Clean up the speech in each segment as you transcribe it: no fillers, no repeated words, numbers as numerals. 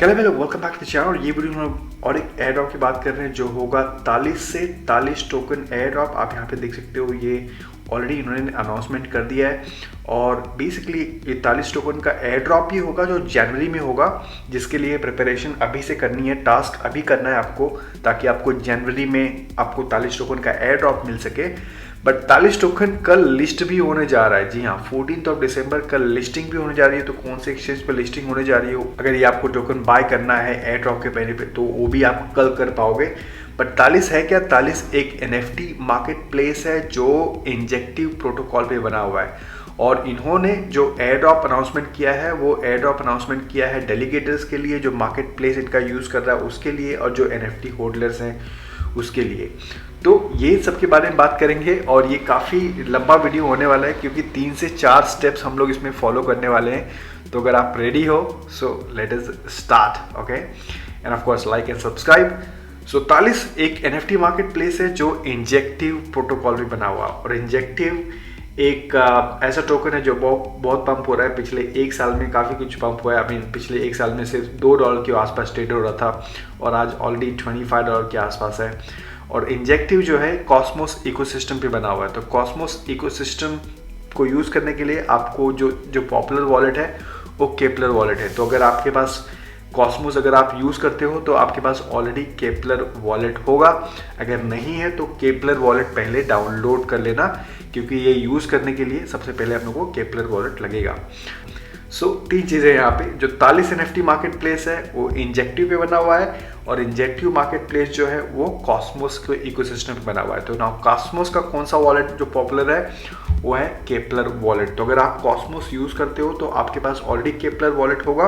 Hello hello, welcome back to the channel. ये video हम और एक एयर ड्रॉप की बात कर रहे हैं जो होगा 43 से 43 टोकन एयर ड्रॉप। आप यहाँ पे देख सकते हो, ये ऑलरेडी इन्होंने अनाउंसमेंट कर दिया है और बेसिकली ये 43 टोकन का एयर ड्रॉप ही होगा जो जनवरी में होगा, जिसके लिए प्रिपरेशन अभी से करनी है, टास्क अभी करना है आपको, ताकि आपको जनवरी में आपको 43 टोकन का एयर ड्रॉप मिल सके। बट 43 टोकन कल लिस्ट भी होने जा रहा है। जी हाँ, 14 दिसंबर कल लिस्टिंग भी होने जा रही है। तो कौन से एक्सचेंज पर लिस्टिंग होने जा रही हो, अगर ये आपको टोकन बाय करना है एयर ड्रॉप के पहले पे, तो वो भी आप कल कर पाओगे। बट 43 है क्या? 43 एक NFT मार्केट प्लेस है जो इंजेक्टिव प्रोटोकॉल पे बना हुआ है और इन्होंने जो एयर ड्रॉप अनाउंसमेंट किया है वो एयर ड्रॉप अनाउंसमेंट किया है डेलीगेटर्स के लिए, जो मार्केट प्लेस इनका यूज़ कर रहा है उसके लिए, और जो NFT होल्डर्स हैं उसके लिए। तो ये सब के बारे में बात करेंगे और ये काफ़ी लंबा वीडियो होने वाला है क्योंकि 3 से 4 स्टेप्स हम लोग इसमें फॉलो करने वाले हैं। तो अगर आप रेडी हो, so let us start. Okay, and of course like and subscribe. So 43 एक NFT मार्केट प्लेस है जो इंजेक्टिव प्रोटोकॉल भी बना हुआ, और इंजेक्टिव एक ऐसा टोकन है जो बहुत पंप हो रहा है। पिछले एक साल में काफ़ी कुछ पंप हुआ है। पिछले एक साल में से $2 के आसपास ट्रेड हो रहा था और आज ऑलरेडी $25 के आसपास है। और इंजेक्टिव जो है कॉस्मोस इकोसिस्टम पे बना हुआ है। तो कॉस्मोस इकोसिस्टम को यूज़ करने के लिए आपको जो पॉपुलर वॉलेट है वो केपलर वॉलेट है। तो अगर आपके पास कॉस्मोस अगर आप यूज़ करते हो तो आपके पास ऑलरेडी केपलर वॉलेट होगा। अगर नहीं है तो केपलर वॉलेट पहले डाउनलोड कर लेना, क्योंकि ये यूज़ करने के लिए सबसे पहले आप लोगों को केपलर वॉलेट लगेगा। सो 3 चीज़ें यहाँ पे, जो 43 NFT मार्केट प्लेस है वो इंजेक्टिव पे बना हुआ है, और इंजेक्टिव मार्केट प्लेस जो है वो कॉस्मोस के इकोसिस्टम पे बना हुआ है। तो नाउ कॉस्मोस का कौन सा वॉलेट जो पॉपुलर है वो है केपलर वॉलेट। तो अगर आप कॉस्मोस यूज़ करते हो तो आपके पास ऑलरेडी केपलर वॉलेट होगा।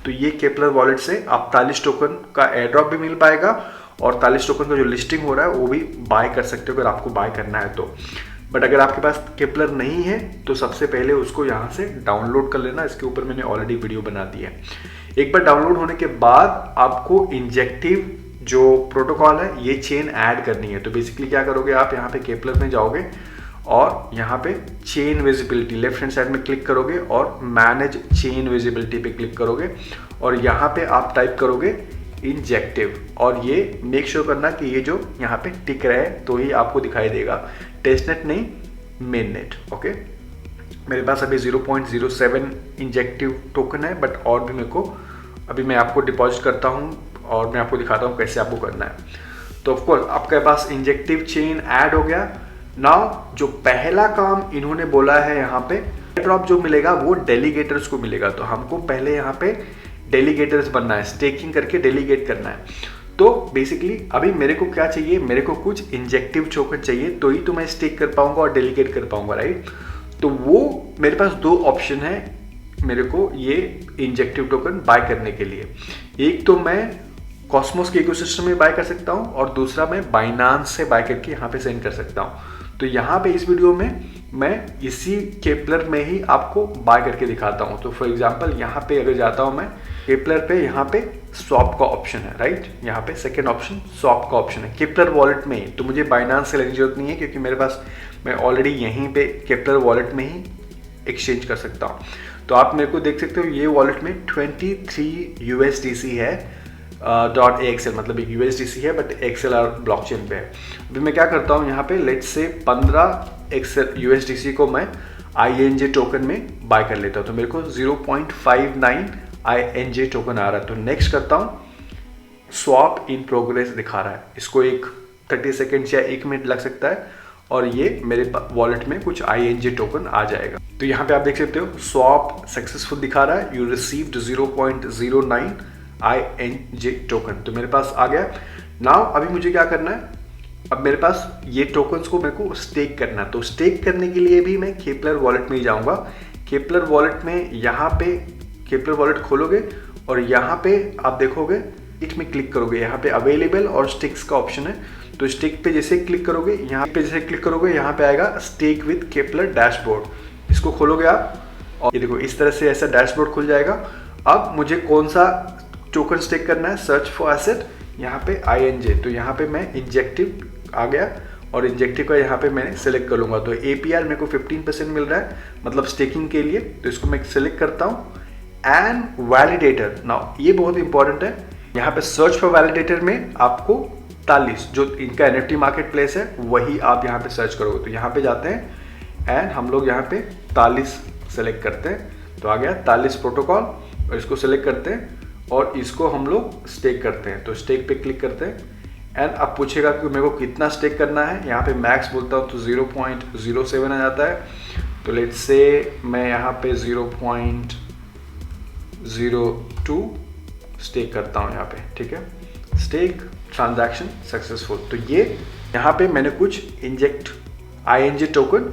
तो ये केपलर वॉलेट से आप 43 टोकन का एयर ड्रॉप भी मिल पाएगा और 43 टोकन का जो लिस्टिंग हो रहा है वो भी बाय कर सकते हो अगर आपको बाय करना है तो। बट अगर आपके पास केपलर नहीं है तो सबसे पहले उसको यहाँ से डाउनलोड कर लेना। इसके ऊपर मैंने ऑलरेडी वीडियो बना दी है। एक बार डाउनलोड होने के बाद आपको इंजेक्टिव जो प्रोटोकॉल है ये चेन ऐड करनी है। तो बेसिकली क्या करोगे, आप यहाँ पे केपलर में जाओगे और यहाँ पे chain visibility left hand side में क्लिक करोगे और मैनेज चेन विजिबिलिटी पे क्लिक करोगे और यहाँ पे आप टाइप करोगे इंजेक्टिव, और ये मेक श्योर करना कि ये जो यहाँ पे टिक रहा है तो ही आपको दिखाई देगा, टेस्टनेट नहीं मेन नेट। ओके, मेरे पास अभी 0.07 इंजेक्टिव टोकन है, बट और भी मेरे को अभी मैं आपको डिपॉजिट करता हूँ और मैं आपको दिखाता हूँ कैसे आपको करना है। तो ऑफकोर्स आपके पास इंजेक्टिव चेन ऐड हो गया। नाउ जो पहला काम इन्होंने बोला है, यहाँ पे ड्रॉप जो मिलेगा वो डेलीगेटर्स को मिलेगा। तो हमको पहले यहाँ पे डेलीगेटर्स बनना है, स्टेकिंग करके डेलीगेट करना है। तो बेसिकली अभी मेरे को क्या चाहिए, मेरे को कुछ इंजेक्टिव टोकन चाहिए, तो ही तो मैं स्टेक कर पाऊंगा और डेलीगेट कर पाऊंगा, राइट। तो वो मेरे पास 2 ऑप्शन है मेरे को ये इंजेक्टिव टोकन बाय करने के लिए। एक तो मैं कॉस्मोस के इकोसिस्टम में बाय कर सकता हूँ और दूसरा मैं बाइनांस से बाय करके यहाँ पे सेंड कर सकता हूँ। तो यहाँ पे इस वीडियो में मैं इसी केपलर में ही आपको बाय करके दिखाता हूँ। तो फॉर एग्जांपल यहाँ पे अगर जाता हूँ मैं केपलर पे, यहाँ पे स्वैप का ऑप्शन है, राइट। यहाँ पे सेकंड ऑप्शन स्वैप का ऑप्शन है केपलर वॉलेट में ही। तो मुझे बाइनांस से लेने की जरूरत नहीं है क्योंकि मेरे पास मैं ऑलरेडी यहीं पे केपलर वॉलेट में ही एक्सचेंज कर सकता हूँ। तो आप मेरे को देख सकते हो ये वॉलेट में 23 USDC है .axl, मतलब एक USDC है बट XLR ब्लॉकचेन पे है। अभी मैं क्या करता हूँ, यहाँ पे लेट्स से 15 USDC को मैं INJ टोकन में बाय कर लेता हूँ। तो मेरे को 0.59 INJ टोकन आ रहा है। तो नेक्स्ट करता हूँ, स्वैप इन प्रोग्रेस दिखा रहा है। इसको एक 30 सेकेंड्स या 1 मिनट लग सकता है और ये मेरे वॉलेट में कुछ INJ टोकन आ जाएगा। तो यहाँ पे आप देख सकते हो स्वैप सक्सेसफुल दिखा रहा है, यू रिसीव्ड 0.09 INJ टोकन। तो मेरे पास आ गया। नाउ अभी मुझे क्या करना है, अब मेरे पास ये टोकन्स को मेरे को स्टेक करना है। तो स्टेक करने के लिए भी मैं केपलर वॉलेट में ही जाऊंगा। केपलर वॉलेट में यहाँ पे केपलर वॉलेट खोलोगे और यहाँ पे आप देखोगे इट में क्लिक करोगे, यहाँ पे अवेलेबल और स्टेक्स का ऑप्शन है। तो स्टेक पे जैसे क्लिक करोगे, यहाँ पे जैसे क्लिक करोगे, यहाँ पे आएगा स्टेक विद केपलर डैशबोर्ड। इसको खोलोगे आप और ये देखो इस तरह से ऐसा डैशबोर्ड खुल जाएगा। अब मुझे कौन सा टोकन स्टेक करना है, सर्च फॉर एसेट, यहाँ पे INJ। तो यहाँ पे मैं इंजेक्टिव आ गया और इंजेक्टिव का यहाँ पे मैंने सेलेक्ट कर लूँगा। तो APR मेरे को 15% मिल रहा है, मतलब स्टेकिंग के लिए। तो इसको मैं सेलेक्ट करता हूँ, एंड वैलिडेटर। नाउ ये बहुत इंपॉर्टेंट है, यहाँ पे सर्च फॉर वैलिडेटर में आपको तालिस जो इनका NFT मार्केट प्लेस है वही आप यहाँ पे सर्च करोगे। तो यहाँ पे जाते हैं एंड हम लोग यहाँ पे तालिस सेलेक्ट करते हैं, तो आ गया तालिस प्रोटोकॉल, और इसको सेलेक्ट करते हैं और इसको हम लोग स्टेक करते हैं। तो स्टेक पे क्लिक करते हैं एंड अब पूछेगा कि मेरे को कितना स्टेक करना है। यहाँ पे मैक्स बोलता हूँ तो 0.07 आ जाता है। तो लेट्स से मैं यहाँ पे 0.02 स्टेक करता हूँ यहाँ पे, ठीक है। Stake transaction successful. तो ये यहाँ पे मैंने कुछ इंजेक्ट INJ टोकन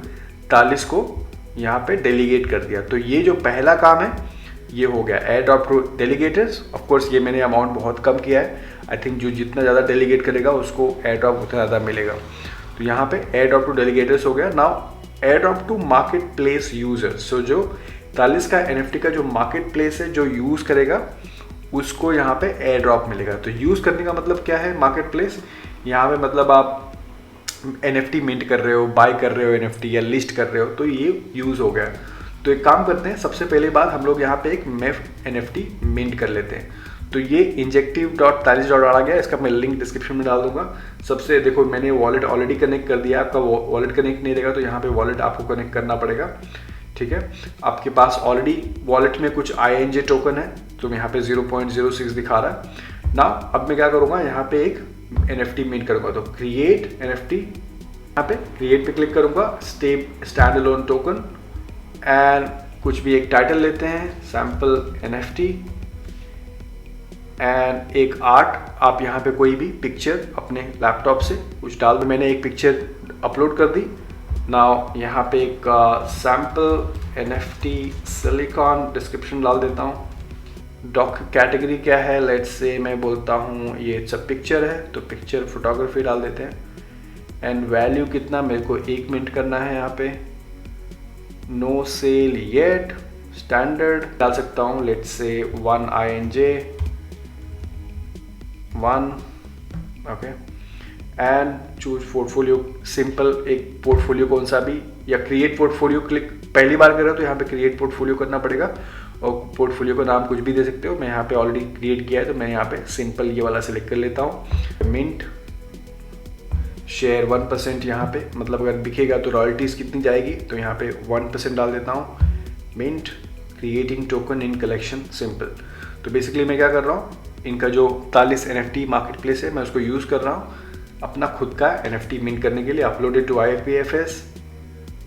तालिस को यहाँ पे डेलीगेट कर दिया। तो ये जो पहला काम है ये हो गया, air drop to delegators. Of course ये मैंने अमाउंट बहुत कम किया है, आई थिंक जो जितना ज़्यादा डेलीगेट करेगा उसको एयर ड्रॉप उतना ज़्यादा मिलेगा। तो यहाँ पे एयर ड्रॉप टू डेलीगेटर्स हो गया। Now air drop to market place user. So जो तालिस का NFT का जो मार्केट प्लेस है जो यूज़ करेगा उसको यहाँ पे एयर ड्रॉप मिलेगा। तो यूज़ करने का मतलब क्या है, मार्केट प्लेस यहाँ पे मतलब आप NFT मिंट कर रहे हो, बाय कर रहे हो NFT या लिस्ट कर रहे हो, तो ये यूज़ हो गया। तो एक काम करते हैं, सबसे पहले बात हम लोग यहाँ पे एक MEF NFT मिंट कर लेते हैं। तो ये injective.talis आ गया, इसका मैं लिंक डिस्क्रिप्शन में डाल दूंगा। सबसे देखो मैंने वॉलेट ऑलरेडी कनेक्ट कर दिया, आपका वॉलेट कनेक्ट नहीं रहेगा तो यहाँ पे वॉलेट आपको कनेक्ट करना पड़ेगा, ठीक है। आपके पास ऑलरेडी वॉलेट में कुछ INJ टोकन है, तो यहाँ पे 0.06 दिखा रहा है ना। अब मैं क्या करूँगा, यहाँ पे एक NFT मिंट करूँगा। तो क्रिएट NFT, यहाँ पे क्रिएट पे क्लिक करूँगा, स्टैंड अलोन टोकन एंड कुछ भी एक टाइटल लेते हैं, सैम्पल NFT एंड एक आर्ट। आप यहाँ पे कोई भी पिक्चर अपने लैपटॉप से कुछ डाल दो। मैंने एक पिक्चर अपलोड कर दी। नाउ यहाँ पे एक सैम्पल NFT सिलिकॉन डिस्क्रिप्शन डाल देता हूँ। डॉक कैटेगरी क्या है, लेट्स से मैं बोलता हूँ ये सब पिक्चर है, तो पिक्चर फोटोग्राफी डाल देते हैं। एंड वैल्यू कितना, मेरे को 1 मिनट करना है यहाँ पे। नो सेल येट, स्टैंडर्ड डाल सकता हूँ, let's say 1 INJ 1, okay. And choose portfolio, simple एक पोर्टफोलियो कौन सा भी, या क्रिएट पोर्टफोलियो क्लिक पहली बार कर रहे हो तो यहाँ पे क्रिएट पोर्टफोलियो करना पड़ेगा, और पोर्टफोलियो का नाम कुछ भी दे सकते हो। मैं यहाँ पे ऑलरेडी क्रिएट किया है तो मैं यहाँ पे सिंपल ये वाला सिलेक्ट कर लेता हूँ। मिंट शेयर 1% यहाँ पे, मतलब अगर बिकेगा तो रॉयल्टीज़ कितनी जाएगी, तो यहाँ पे 1% डाल देता हूँ। Mint creating token in collection simple. तो बेसिकली मैं क्या कर रहा हूँ, इनका जो तालिस NFT मार्केट प्लेस है मैं उसको यूज़ कर रहा हूँ अपना खुद का NFT मिंट करने के लिए। Uploaded to IPFS,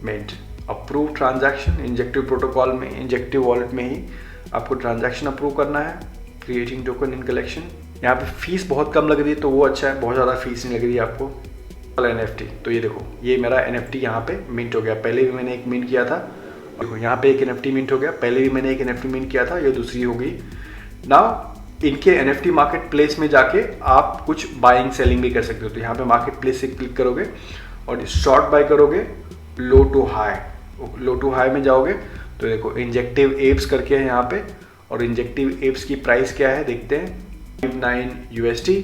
mint, approve transaction, Injective protocol में, इंजेक्टिव वॉलेट में ही आपको ट्रांजैक्शन अप्रूव करना है। क्रिएटिंग टोकन इन कलेक्शन, यहाँ पे फीस बहुत कम लग रही है तो वो अच्छा है, बहुत ज़्यादा फीस नहीं लग रही है आपको। NFT, तो ये देखो ये मेरा NFT यहाँ पे मिंट हो गया। पहले भी मैंने एक मिंट किया था, देखो यहाँ पे एक NFT मिंट हो गया। पहले भी मैंने एक NFT मिंट किया था, ये दूसरी हो गई। नाउ इनके NFT मार्केट प्लेस में जाके आप कुछ बाइंग सेलिंग भी कर सकते हो। तो यहाँ पे मार्केट प्लेस से क्लिक करोगे और शॉर्ट बाय करोगे, low to high, low to high में जाओगे तो देखो इंजेक्टिव एप्स करके है यहाँ पे, और इंजेक्टिव एप्स की प्राइस क्या है देखते हैं, 59 USD।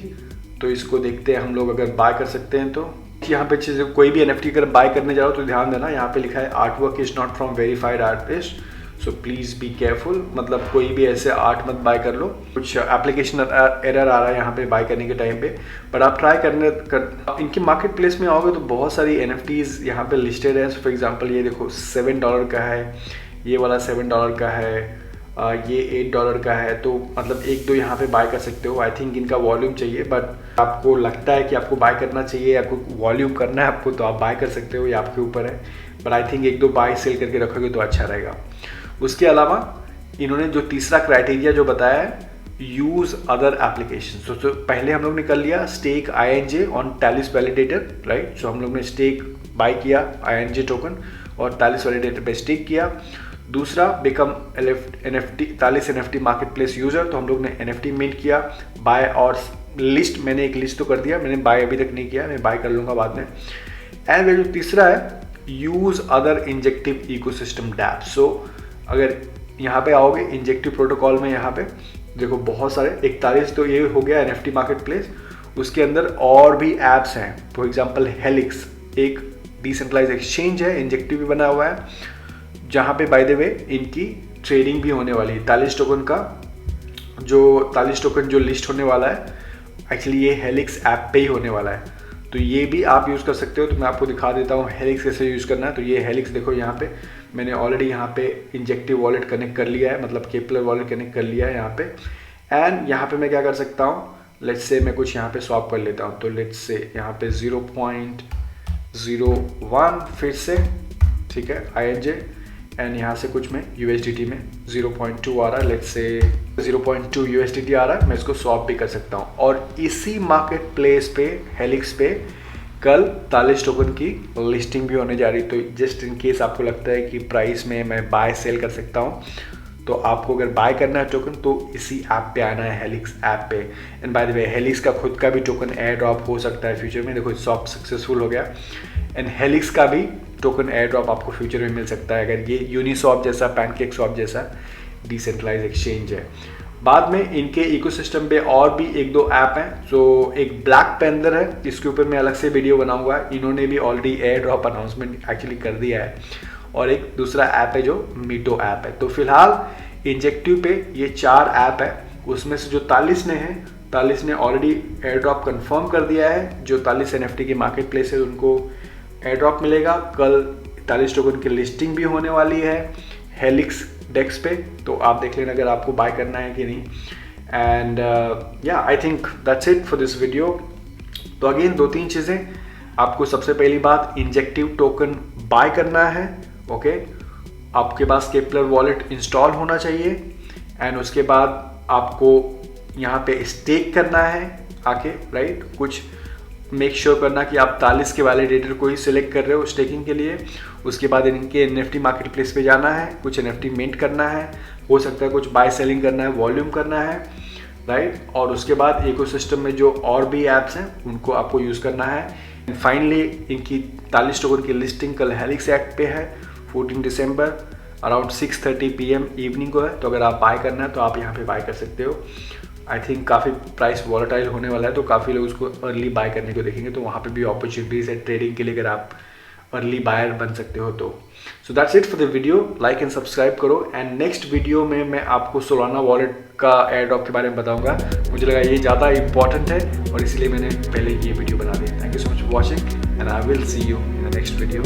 तो इसको देखते हैं हम लोग, अगर बाय कर सकते हैं तो यहाँ पे चीज़ कोई भी NFT अगर बाय करने जाओ तो ध्यान देना, यहाँ पे लिखा है art work is not from verified artist, so please be careful. मतलब कोई भी ऐसे आर्ट मत बाय कर लो, कुछ एप्लीकेशन एरर आ रहा है यहाँ पे बाय करने के टाइम पे। पर आप ट्राई इनके मार्केट प्लेस में आओगे तो बहुत सारी NFTs यहाँ पे लिस्टेड है। फॉर एग्जांपल ये देखो $7 का है, ये वाला $7 का है, ये $8 का है। तो मतलब एक दो यहाँ पे बाय कर सकते हो। आई थिंक इनका वॉल्यूम चाहिए, बट आपको लगता है कि आपको बाय करना चाहिए, आपको वॉल्यूम करना है आपको, तो आप बाय कर सकते हो, ये आपके ऊपर है। बट आई थिंक एक दो बाय सेल करके रखोगे तो अच्छा रहेगा। उसके अलावा इन्होंने जो तीसरा क्राइटेरिया जो बताया है, यूज़ अदर एप्लीकेशन। तो पहले हम लोग ने कर लिया stake INJ on Talis validator, right. So हम लोग ने स्टेक बाय किया INJ टोकन और तालिस वैलिडेटर पे स्टेक किया। दूसरा become NFT Talis NFT market place user, तो हम लोग ने NFT मिंट किया। बाय और लिस्ट, मैंने एक लिस्ट तो कर दिया, मैंने बाय अभी तक नहीं किया, मैं बाय कर लूँगा बाद में। एंड जो तीसरा है use other Injective ecosystem dapps. So अगर यहाँ पे आओगे इंजेक्टिव प्रोटोकॉल में, यहाँ पे देखो बहुत सारे 41, तो ये हो गया NFT मार्केट प्लेस। उसके अंदर और भी ऐप्स हैं, फॉर एग्जांपल हेलिक्स एक डिसेंट्रलाइज एक्सचेंज है, इंजेक्टिव भी बना हुआ है, जहाँ पे बाय द वे इनकी ट्रेडिंग भी होने वाली है। 43 टोकन का जो 43 टोकन जो लिस्ट होने वाला है, एक्चुअली ये हेलिक्स ऐप पे ही होने वाला है, तो ये भी आप यूज़ कर सकते हो। तो मैं आपको दिखा देता हूँ हेलिक्स कैसे यूज़ करना है। तो ये हेलिक्स देखो, यहाँ पे मैंने ऑलरेडी यहाँ पे इंजेक्टिव वॉलेट कनेक्ट कर लिया है, मतलब केपलर वॉलेट कनेक्ट कर लिया है यहाँ पे। एंड यहाँ पे मैं क्या कर सकता हूँ, लेट्स से मैं कुछ यहाँ पे स्वैप कर लेता हूँ। तो लेट्स से यहाँ पे 0.01 फिर से, ठीक है, INJ, एंड यहाँ से कुछ मैं USDT में 0.2 आ रहा है, लेट्स से 0.2 USDT आ रहा है, मैं इसको स्वैप भी कर सकता हूँ। और इसी मार्केट प्लेस पे, हेलिक्स पे, कल 43 टोकन की लिस्टिंग भी होने जा रही। तो जस्ट इन केस आपको लगता है कि प्राइस में मैं बाय सेल कर सकता हूँ, तो आपको अगर बाय करना है टोकन तो इसी ऐप पे आना है, हेलिक्स ऐप पे। And by the way, helix का खुद का भी टोकन एयर ड्रॉप हो सकता है फ्यूचर में। देखो स्वैप सक्सेसफुल हो गया, एंड हेलिक्स का भी टोकन एयर ड्रॉप आपको फ्यूचर में मिल सकता है, अगर ये यूनिस्वैप जैसा, पैनकेक स्वैप जैसा डिसेंट्रलाइज एक्सचेंज है। बाद में इनके इकोसिस्टम पे और भी एक दो ऐप हैं। जो एक ब्लैक पैंथर है, इसके ऊपर मैं अलग से वीडियो बनाऊंगा, इन्होंने भी already air drop announcement actually कर दिया है। और एक दूसरा ऐप है जो मीटो ऐप है। तो फिलहाल इंजेक्टिव पे ये 4 ऐप है, उसमें से जो 43 ने है, 43 ने ऑलरेडी एयर ड्रॉप कन्फर्म कर दिया है। जो 43 NFT की मार्केट प्लेस है उनको एयर ड्रॉप मिलेगा। कल 43 टोकन की लिस्टिंग भी होने वाली है हेलिक्स डेक्स पे, तो आप देख लेना अगर आपको बाय करना है कि नहीं। एंड या I think that's it for this video. तो अगेन 2-3 चीज़ें, आपको सबसे पहली बात इंजेक्टिव टोकन बाय करना है, ओके, आपके पास केपलर वॉलेट इंस्टॉल होना चाहिए। एंड उसके बाद आपको यहाँ पे स्टेक करना है आके, राइट, कुछ मेक श्योर करना कि आप 43 के वैलिडेटर को ही सिलेक्ट कर रहे हो स्टेकिंग के लिए। उसके बाद इनके NFT मार्केट प्लेस पे जाना है, कुछ NFT मिंट करना है, हो सकता है कुछ बाय सेलिंग करना है, वॉल्यूम करना है, राइट। और उसके बाद इकोसिस्टम में जो और भी ऐप्स हैं उनको आपको यूज़ करना है। एंड फाइनली इनकी 43 टोकन की लिस्टिंग कल हेलिक्स ऐप पे है, 14 दिसंबर अराउंड 6:30 PM इवनिंग को है। तो अगर आप बाय करना है तो आप यहाँ पे बाय कर सकते हो। आई थिंक काफ़ी प्राइस वॉलेटाइल होने वाला है, तो काफ़ी लोग उसको अर्ली बाय करने को देखेंगे, तो वहाँ पे भी अपॉर्चुनिटीज़ है ट्रेडिंग के लिए, अगर आप अर्ली बायर बन सकते हो तो। So that's it for the video, like and subscribe करो। एंड नेक्स्ट वीडियो में मैं आपको सोलाना वॉलेट का एयर ड्रॉप के बारे में बताऊंगा। मुझे लगा ये ज़्यादा इंपॉर्टेंट है और इसीलिए मैंने पहले ये वीडियो बना दी। Thank you so much for watching and I will see you in the next video.